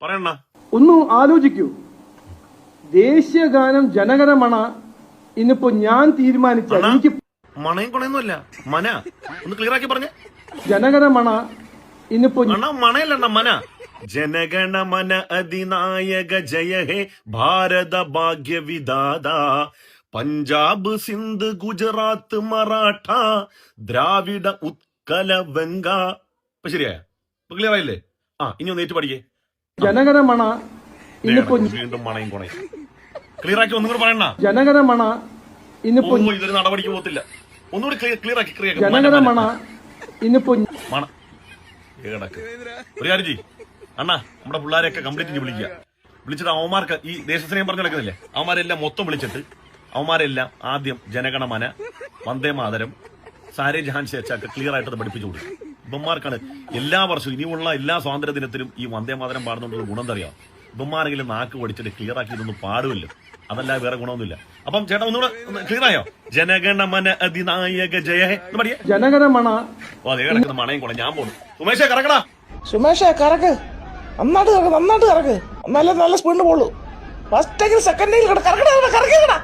പറയണ്ട. ഒന്ന് ആലോചിക്കൂ. ദേശീയ ഗാനം ജനഗണമന ഇന്നിപ്പോ ഞാൻ തീരുമാനിച്ച എനിക്ക് മണയും കൊണയൊന്നുമല്ല മന. ഒന്ന് ക്ലിയർ ആക്കി പറഞ്ഞേ. ജനഗണമന ഇന്നിപ്പോ മണയല്ല മന. ജനഗണമന അധിനായക ജയ ഹേ ഭാരത ഭാഗ്യ വിദാത പഞ്ചാബ് സിന്ധ് ഗുജറാത്ത് മറാഠ ദ്രാവിഡ ഉത്കല ബംഗ. ഇപ്പൊ ശരിയായ ക്ലിയർ ആയില്ലേ? ഇനി ഒന്ന് ഏറ്റു പഠിക്കേ. ജനഗണമന ഇന്നിപ്പോ വീണ്ടും മണയും കൊണയും ക്ലിയർ ആക്കി ഒന്നും കൂടെ പറയണ. ജനഗണമന ഇന്നിപ്പോ ഇതൊരു നടപടിക്ക് പോകത്തില്ല. ഒന്നുകൂടി ക്ലിയർ ആക്കി. ജനഗണമന ഇന്നിപ്പോ മണ ഒരു കാര്യം ചെയ്യ് അണ്ണാ, നമ്മുടെ പിള്ളേരെയൊക്കെ കംപ്ലീറ്റ് വിളിച്ചിട്ട് അവന്മാർക്ക് ഈ ദേശസ്നേഹം പറഞ്ഞു നടക്കുന്നില്ലേ, അവന്മാരെല്ലാം മൊത്തം വിളിച്ചിട്ട് അവന്മാരെല്ലാം ആദ്യം ജനഗണമന, വന്ദേ മാതരം, സാരേ ജഹാൻ ശേഷാക്ക് ക്ലിയർ ആയിട്ട് പഠിപ്പിച്ചു കൊടുക്കും. ഇവന്മാർക്കാണ് എല്ലാ വർഷവും ഇനിയുള്ള എല്ലാ സ്വാതന്ത്ര്യ ദിനത്തിലും ഈ വന്ദേ മാതരം പാടുന്നതുകൊണ്ട് ഗുണം അറിയാം. ഇവന്മാരെങ്കിലും നാക്ക് പഠിച്ചിട്ട് ക്ലിയർ ആക്കി ഇതൊന്നും പാടുമല്ലോ, അതല്ല വേറെ ഗുണമൊന്നുമില്ല. അപ്പം ചേട്ടാ ഒന്നുകൂടെ ക്ലിയർ ആയോ? ജനഗണമന അധിനായക ജയ ഹേ എന്ന് പഠിയേ. ജനഗണമന അതേ കിടക്കുന്ന മണയും കൂടെ ഞാൻ പോകുന്നു. സുമേഷേ കറക്കടാ. സുമേഷേ കറക്ക്, നന്നായിട്ട് കറക്ക്, നല്ല സ്പീഡിന് പോളൂ. ഫസ്റ്റ് സെക്കൻഡിൽ കറക്കടാ.